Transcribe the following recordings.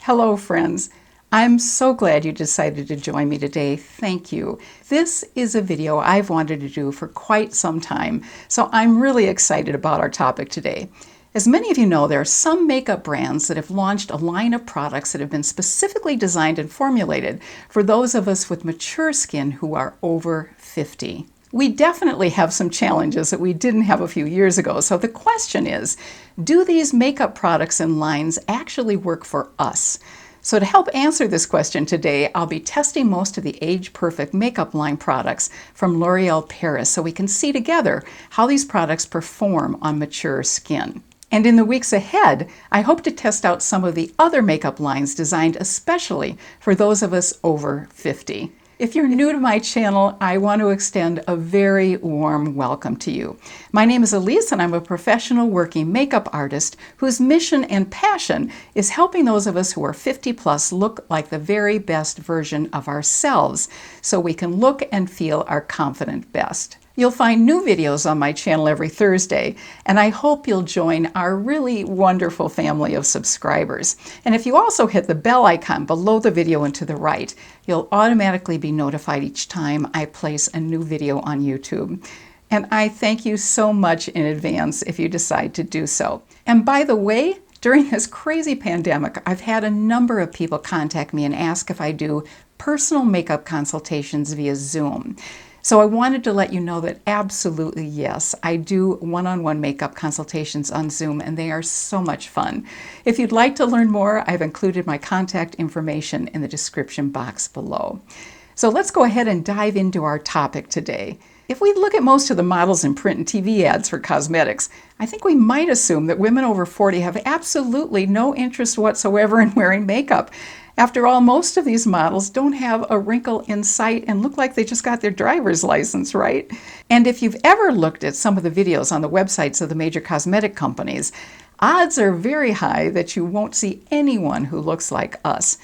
Hello, friends. I'm so glad you decided to join me today. Thank you. This is a video I've wanted to do for quite some time, so I'm really excited about our topic today. As many of you know, there are some makeup brands that have launched a line of products that have been specifically designed and formulated for those of us with mature skin who are over 50. We definitely have some challenges that we didn't have a few years ago, so the question is, do these makeup products and lines actually work for us? So to help answer this question today, I'll be testing most of the Age Perfect makeup line products from L'Oreal Paris so we can see together how these products perform on mature skin. And in the weeks ahead, I hope to test out some of the other makeup lines designed especially for those of us over 50. If you're new to my channel, I want to extend a very warm welcome to you. My name is Elise and I'm a professional working makeup artist whose mission and passion is helping those of us who are 50 plus look like the very best version of ourselves so we can look and feel our confident best. You'll find new videos on my channel every Thursday, and I hope you'll join our really wonderful family of subscribers. And if you also hit the bell icon below the video and to the right, you'll automatically be notified each time I place a new video on YouTube. And I thank you so much in advance if you decide to do so. And by the way, during this crazy pandemic, I've had a number of people contact me and ask if I do personal makeup consultations via Zoom. So I wanted to let you know that absolutely yes, I do one-on-one makeup consultations on Zoom and they are so much fun. If you'd like to learn more, I've included my contact information in the description box below. So let's go ahead and dive into our topic today. If we look at most of the models in print and TV ads for cosmetics, I think we might assume that women over 40 have absolutely no interest whatsoever in wearing makeup. After all, most of these models don't have a wrinkle in sight and look like they just got their driver's license, right? And if you've ever looked at some of the videos on the websites of the major cosmetic companies, odds are very high that you won't see anyone who looks like us.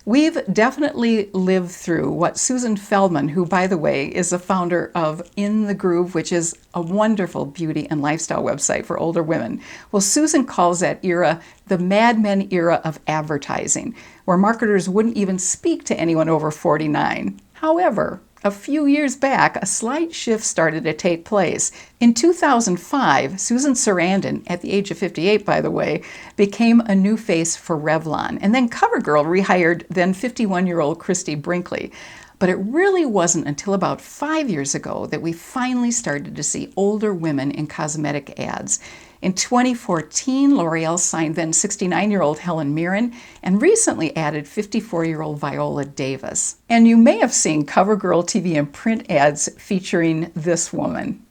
We've definitely lived through what Susan Feldman, who by the way is the founder of In the Groove, which is a wonderful beauty and lifestyle website for older women. Well, Susan calls that era the Mad Men era of advertising, where marketers wouldn't even speak to anyone over 49. However, a few years back, a slight shift started to take place. In 2005, Susan Sarandon, at the age of 58 by the way, became a new face for Revlon, and then CoverGirl rehired then 51-year-old Christy Brinkley. But it really wasn't until about 5 years ago that we finally started to see older women in cosmetic ads. In 2014, L'Oreal signed then 69-year-old Helen Mirren and recently added 54-year-old Viola Davis. And you may have seen CoverGirl TV and print ads featuring this woman.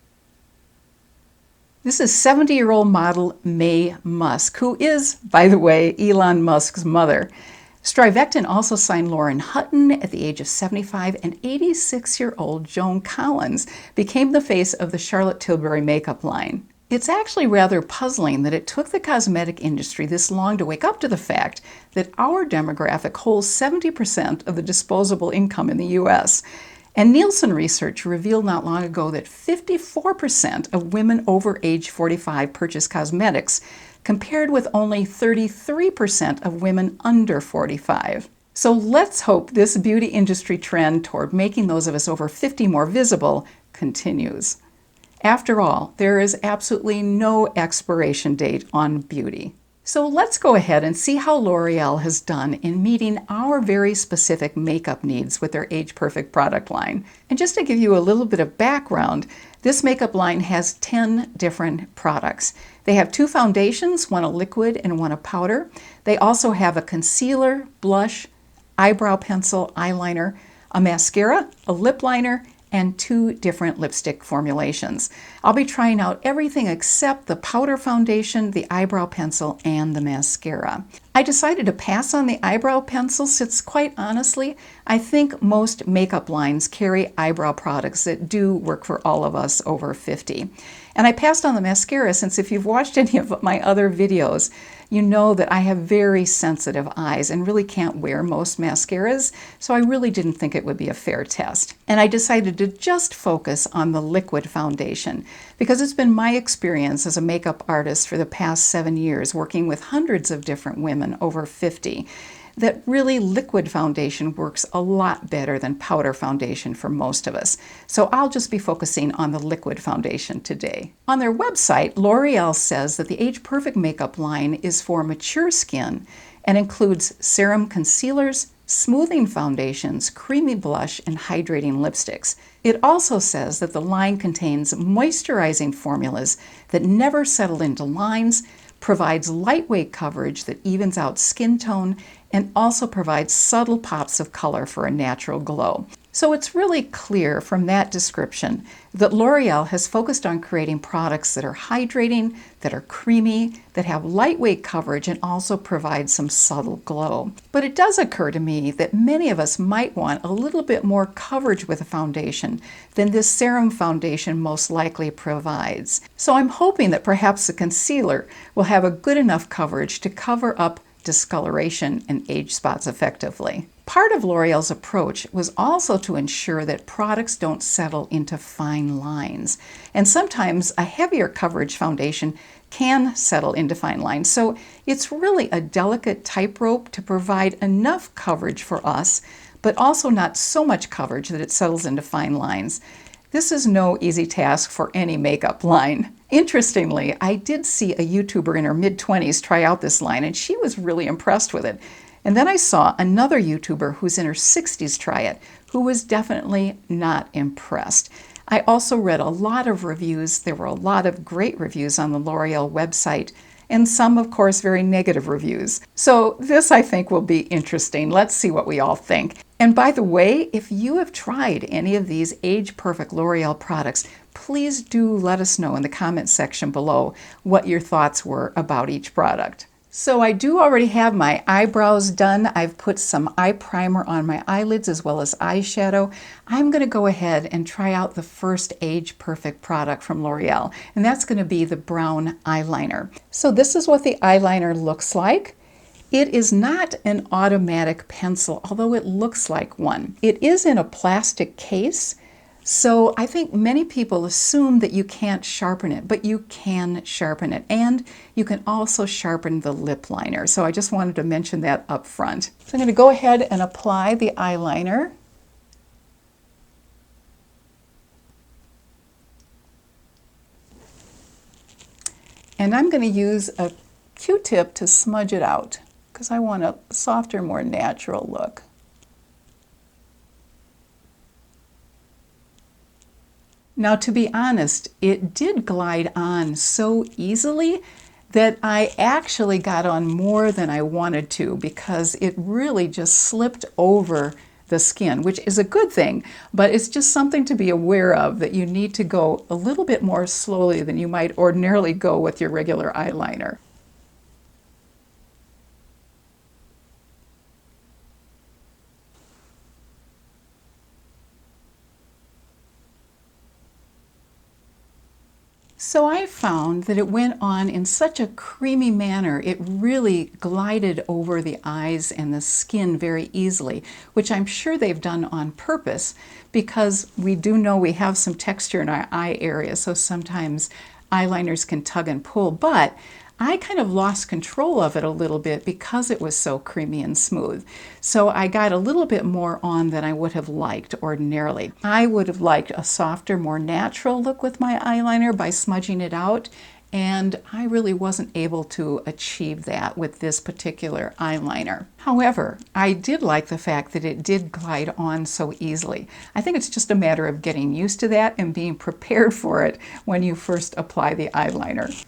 This is 70-year-old model Mae Musk, who is, by the way, Elon Musk's mother. Strivectin also signed Lauren Hutton at the age of 75, and 86-year-old Joan Collins became the face of the Charlotte Tilbury makeup line. It's actually rather puzzling that it took the cosmetic industry this long to wake up to the fact that our demographic holds 70% of the disposable income in the US. And Nielsen research revealed not long ago that 54% of women over age 45 purchase cosmetics, compared with only 33% of women under 45. So let's hope this beauty industry trend toward making those of us over 50 more visible continues. After all, there is absolutely no expiration date on beauty. So let's go ahead and see how L'Oreal has done in meeting our very specific makeup needs with their Age Perfect product line. And just to give you a little bit of background, this makeup line has 10 different products. They have 2 foundations, one a liquid and one a powder. They also have a concealer, blush, eyebrow pencil, eyeliner, a mascara, a lip liner, and 2 different lipstick formulations. I'll be trying out everything except the powder foundation, the eyebrow pencil, and the mascara. I decided to pass on the eyebrow pencil since, quite honestly, I think most makeup lines carry eyebrow products that do work for all of us over 50. And I passed on the mascara since if you've watched any of my other videos, you know that I have very sensitive eyes and really can't wear most mascaras, so I really didn't think it would be a fair test. And I decided to just focus on the liquid foundation because it's been my experience as a makeup artist for the past 7 years working with hundreds of different women over 50 that really liquid foundation works a lot better than powder foundation for most of us. So I'll just be focusing on the liquid foundation today. On their website, L'Oreal says that the Age Perfect makeup line is for mature skin and includes serum concealers, smoothing foundations, creamy blush, and hydrating lipsticks. It also says that the line contains moisturizing formulas that never settle into lines, provides lightweight coverage that evens out skin tone, and also provides subtle pops of color for a natural glow. So it's really clear from that description that L'Oreal has focused on creating products that are hydrating, that are creamy, that have lightweight coverage, and also provide some subtle glow. But it does occur to me that many of us might want a little bit more coverage with a foundation than this Serum foundation most likely provides. So I'm hoping that perhaps the concealer will have a good enough coverage to cover up discoloration and age spots effectively. Part of L'Oreal's approach was also to ensure that products don't settle into fine lines. And sometimes a heavier coverage foundation can settle into fine lines. So it's really a delicate tightrope to provide enough coverage for us, but also not so much coverage that it settles into fine lines. This is no easy task for any makeup line. Interestingly, I did see a YouTuber in her mid-20s try out this line, and she was really impressed with it. And then I saw another YouTuber who's in her 60s try it, who was definitely not impressed. I also read a lot of reviews. There were a lot of great reviews on the L'Oreal website, and some, of course, very negative reviews. So this, I think, will be interesting. Let's see what we all think. And by the way, if you have tried any of these Age Perfect L'Oreal products, please do let us know in the comment section below what your thoughts were about each product. So I do already have my eyebrows done. I've put some eye primer on my eyelids as well as eyeshadow. I'm going to go ahead and try out the first Age Perfect product from L'Oreal, and that's going to be the brown eyeliner. So this is what the eyeliner looks like. It is not an automatic pencil, although it looks like one. It is in a plastic case. So I think many people assume that you can't sharpen it, but you can sharpen it. And you can also sharpen the lip liner. So I just wanted to mention that up front. So I'm going to go ahead and apply the eyeliner. And I'm going to use a Q-tip to smudge it out because I want a softer, more natural look. Now, to be honest, it did glide on so easily that I actually got on more than I wanted to because it really just slipped over the skin, which is a good thing, but it's just something to be aware of, that you need to go a little bit more slowly than you might ordinarily go with your regular eyeliner. So I found that it went on in such a creamy manner, it really glided over the eyes and the skin very easily, which I'm sure they've done on purpose because we do know we have some texture in our eye area, so sometimes eyeliners can tug and pull, but I kind of lost control of it a little bit because it was so creamy and smooth. So I got a little bit more on than I would have liked ordinarily. I would have liked a softer, more natural look with my eyeliner by smudging it out, and I really wasn't able to achieve that with this particular eyeliner. However, I did like the fact that it did glide on so easily. I think it's just a matter of getting used to that and being prepared for it when you first apply the eyeliner.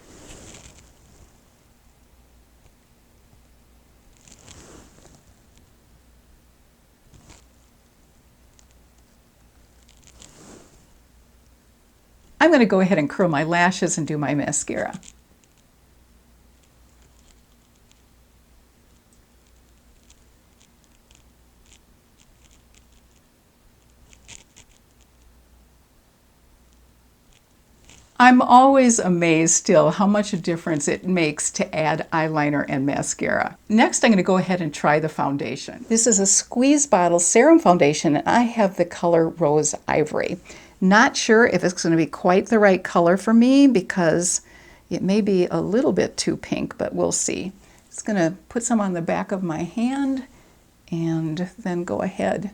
I'm going to go ahead and curl my lashes and do my mascara. I'm always amazed still how much a difference it makes to add eyeliner and mascara. Next, I'm going to go ahead and try the foundation. This is a squeeze bottle Serum foundation, and I have the color Rose Ivory. Not sure if it's going to be quite the right color for me because it may be a little bit too pink, but we'll see. Just going to put some on the back of my hand and then go ahead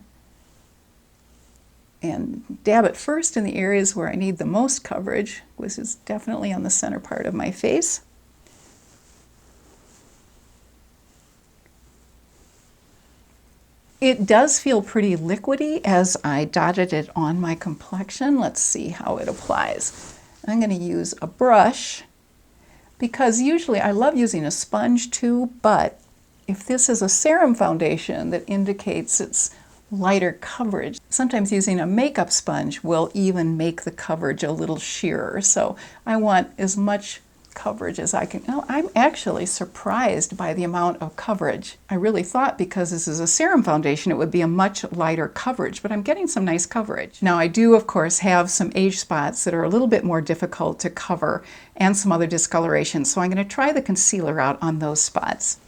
and dab it first in the areas where I need the most coverage, which is definitely on the center part of my face. It does feel pretty liquidy as I dotted it on my complexion. Let's see how it applies. I'm going to use a brush because usually I love using a sponge too, but if this is a serum foundation that indicates it's lighter coverage, sometimes using a makeup sponge will even make the coverage a little sheerer. So I want as much coverage as I can. Now, I'm actually surprised by the amount of coverage. I really thought because this is a serum foundation it would be a much lighter coverage, but I'm getting some nice coverage. Now I do of course have some age spots that are a little bit more difficult to cover and some other discoloration, so I'm going to try the concealer out on those spots.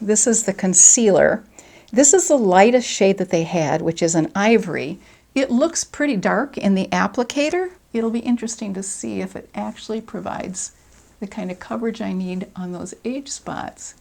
This is the concealer. This is the lightest shade that they had, which is an ivory. It looks pretty dark in the applicator. It'll be interesting to see if it actually provides the kind of coverage I need on those age spots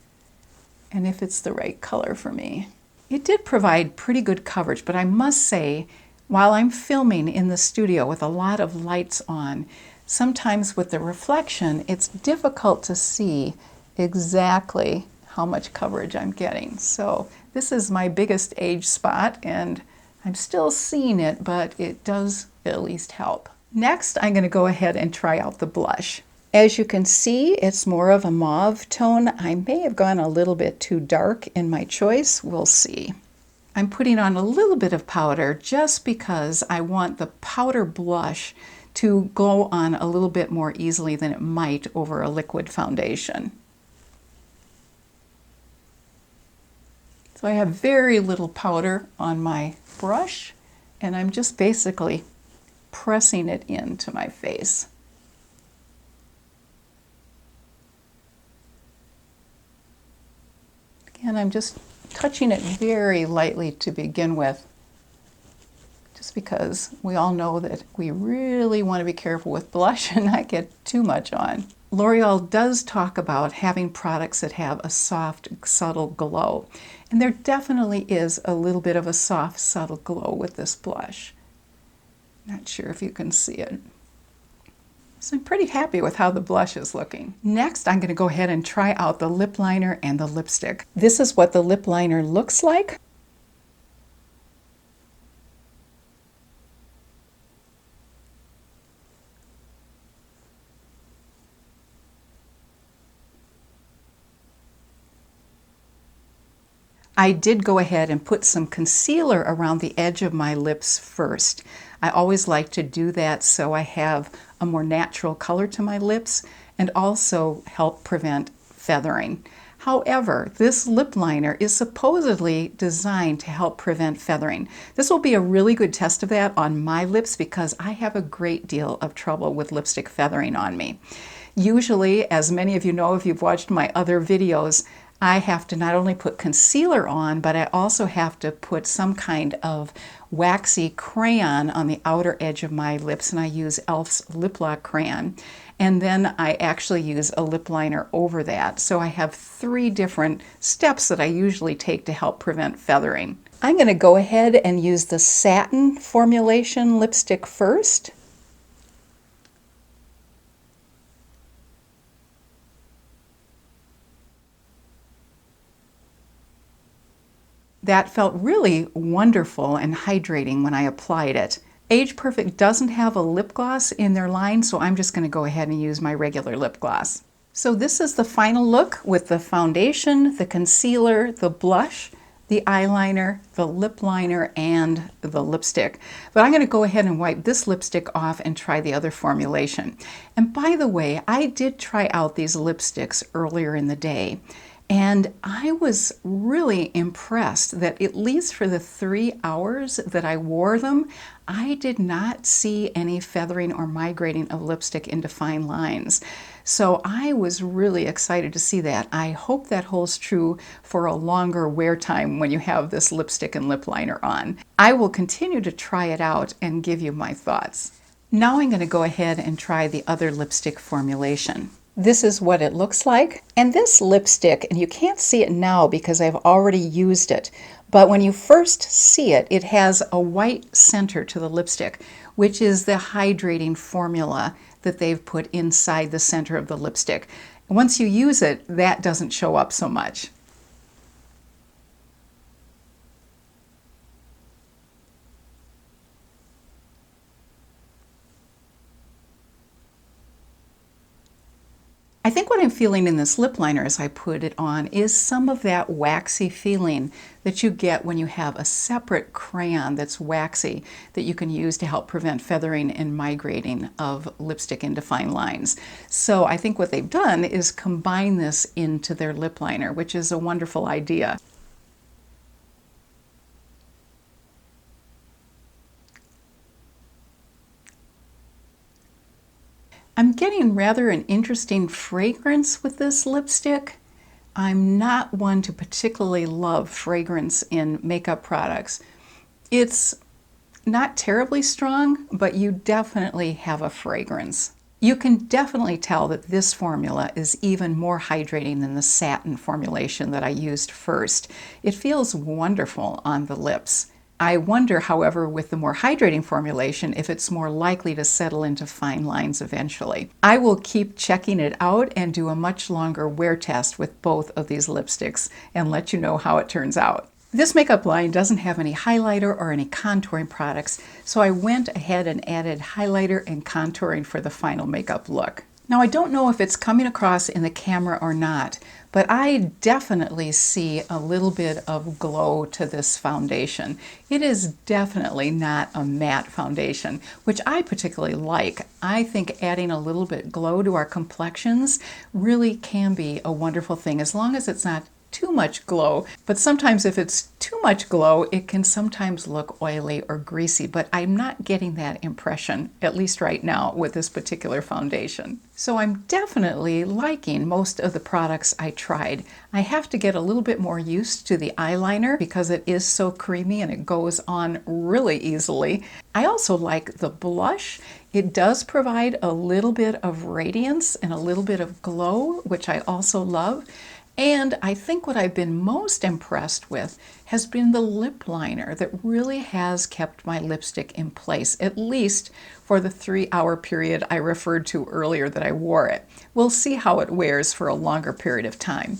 and if it's the right color for me. It did provide pretty good coverage, but I must say, while I'm filming in the studio with a lot of lights on, sometimes with the reflection, it's difficult to see exactly how much coverage I'm getting. So this is my biggest age spot, and I'm still seeing it, but it does at least help. Next, I'm going to go ahead and try out the blush. As you can see, it's more of a mauve tone. I may have gone a little bit too dark in my choice. We'll see. I'm putting on a little bit of powder just because I want the powder blush to go on a little bit more easily than it might over a liquid foundation. So I have very little powder on my brush, and I'm just basically pressing it into my face. Again, I'm just touching it very lightly to begin with, just because we all know that we really want to be careful with blush and not get too much on. L'Oreal does talk about having products that have a soft, subtle glow. And there definitely is a little bit of a soft, subtle glow with this blush. Not sure if you can see it. So I'm pretty happy with how the blush is looking. Next, I'm going to go ahead and try out the lip liner and the lipstick. This is what the lip liner looks like. I did go ahead and put some concealer around the edge of my lips first. I always like to do that so I have a more natural color to my lips and also help prevent feathering. However, this lip liner is supposedly designed to help prevent feathering. This will be a really good test of that on my lips because I have a great deal of trouble with lipstick feathering on me. Usually, as many of you know if you've watched my other videos, I have to not only put concealer on, but I also have to put some kind of waxy crayon on the outer edge of my lips, and I use e.l.f.'s Lip Lock crayon. And then I actually use a lip liner over that. So I have 3 different steps that I usually take to help prevent feathering. I'm going to go ahead and use the Satin Formulation lipstick first. That felt really wonderful and hydrating when I applied it. Age Perfect doesn't have a lip gloss in their line, so I'm just going to go ahead and use my regular lip gloss. So this is the final look with the foundation, the concealer, the blush, the eyeliner, the lip liner, and the lipstick. But I'm going to go ahead and wipe this lipstick off and try the other formulation. And by the way, I did try out these lipsticks earlier in the day. And I was really impressed that at least for the 3 hours that I wore them, I did not see any feathering or migrating of lipstick into fine lines. So I was really excited to see that. I hope that holds true for a longer wear time when you have this lipstick and lip liner on. I will continue to try it out and give you my thoughts. Now I'm going to go ahead and try the other lipstick formulation. This is what it looks like. And this lipstick, and you can't see it now because I've already used it, but when you first see it, it has a white center to the lipstick, which is the hydrating formula that they've put inside the center of the lipstick. Once you use it, that doesn't show up so much. I think what I'm feeling in this lip liner as I put it on is some of that waxy feeling that you get when you have a separate crayon that's waxy that you can use to help prevent feathering and migrating of lipstick into fine lines. So I think what they've done is combine this into their lip liner, which is a wonderful idea. I'm getting rather an interesting fragrance with this lipstick. I'm not one to particularly love fragrance in makeup products. It's not terribly strong, but you definitely have a fragrance. You can definitely tell that this formula is even more hydrating than the satin formulation that I used first. It feels wonderful on the lips. I wonder, however, with the more hydrating formulation, if it's more likely to settle into fine lines eventually. I will keep checking it out and do a much longer wear test with both of these lipsticks and let you know how it turns out. This makeup line doesn't have any highlighter or any contouring products, so I went ahead and added highlighter and contouring for the final makeup look. Now, I don't know if it's coming across in the camera or not, but I definitely see a little bit of glow to this foundation. It is definitely not a matte foundation, which I particularly like. I think adding a little bit glow to our complexions really can be a wonderful thing, as long as it's not too much glow. But sometimes if it's too much glow, it can sometimes look oily or greasy, but I'm not getting that impression, at least right now, with this particular foundation. So I'm definitely liking most of the products I tried. I have to get a little bit more used to the eyeliner because it is so creamy and it goes on really easily. I also like the blush. It does provide a little bit of radiance and a little bit of glow, which I also love. And I think what I've been most impressed with has been the lip liner that really has kept my lipstick in place, at least for the 3-hour period I referred to earlier that I wore it. We'll see how it wears for a longer period of time.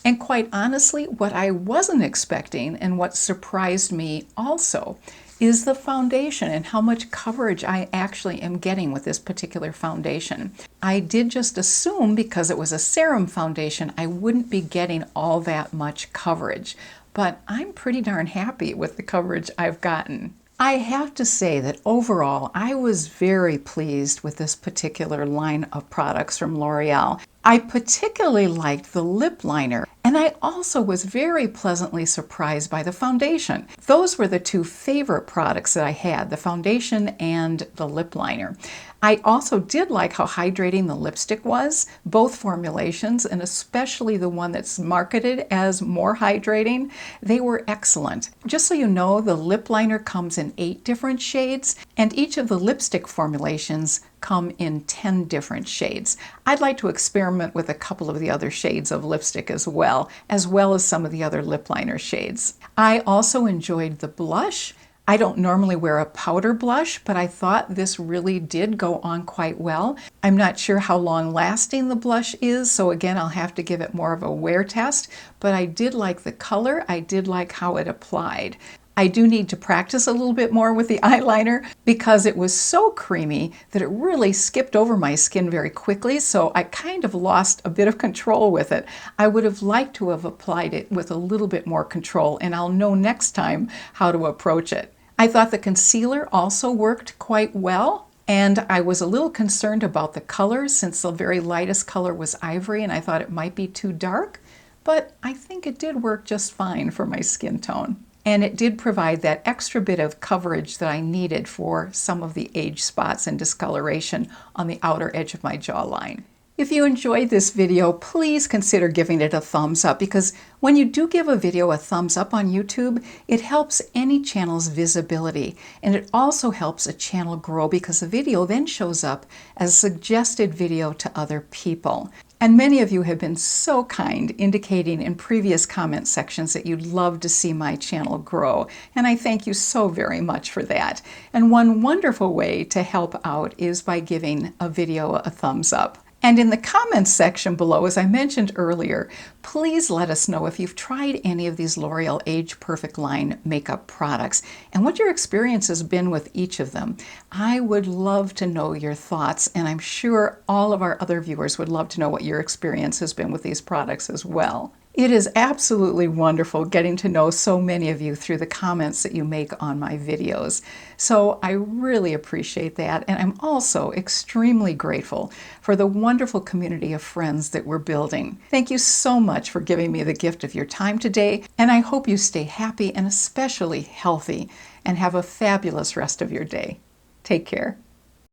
And quite honestly, what I wasn't expecting and what surprised me also is the foundation and how much coverage I actually am getting with this particular foundation. I did just assume because it was a serum foundation, I wouldn't be getting all that much coverage, but I'm pretty darn happy with the coverage I've gotten. I have to say that overall, I was very pleased with this particular line of products from L'Oreal. I particularly liked the lip liner, and I also was very pleasantly surprised by the foundation. Those were the two favorite products that I had, the foundation and the lip liner. I also did like how hydrating the lipstick was, both formulations, and especially the one that's marketed as more hydrating. They were excellent. Just so you know, the lip liner comes in 8 different shades, and each of the lipstick formulations come in 10 different shades. I'd like to experiment with a couple of the other shades of lipstick as well as some of the other lip liner shades. I also enjoyed the blush. I don't normally wear a powder blush, but I thought this really did go on quite well. I'm not sure how long lasting the blush is, so again, I'll have to give it more of a wear test, but I did like the color. I did like how it applied. I do need to practice a little bit more with the eyeliner because it was so creamy that it really skipped over my skin very quickly, so I kind of lost a bit of control with it. I would have liked to have applied it with a little bit more control, and I'll know next time how to approach it. I thought the concealer also worked quite well, and I was a little concerned about the color since the very lightest color was ivory and I thought it might be too dark, but I think it did work just fine for my skin tone. And it did provide that extra bit of coverage that I needed for some of the age spots and discoloration on the outer edge of my jawline. If you enjoyed this video, please consider giving it a thumbs up, because when you do give a video a thumbs up on YouTube, it helps any channel's visibility, and it also helps a channel grow because the video then shows up as a suggested video to other people. And many of you have been so kind, indicating in previous comment sections that you'd love to see my channel grow. And I thank you so very much for that. And one wonderful way to help out is by giving a video a thumbs up. And in the comments section below, as I mentioned earlier, please let us know if you've tried any of these L'Oreal Age Perfect line makeup products and what your experience has been with each of them. I would love to know your thoughts, and I'm sure all of our other viewers would love to know what your experience has been with these products as well. It is absolutely wonderful getting to know so many of you through the comments that you make on my videos. So I really appreciate that, and I'm also extremely grateful for the wonderful community of friends that we're building. Thank you so much for giving me the gift of your time today, and I hope you stay happy and especially healthy and have a fabulous rest of your day. Take care.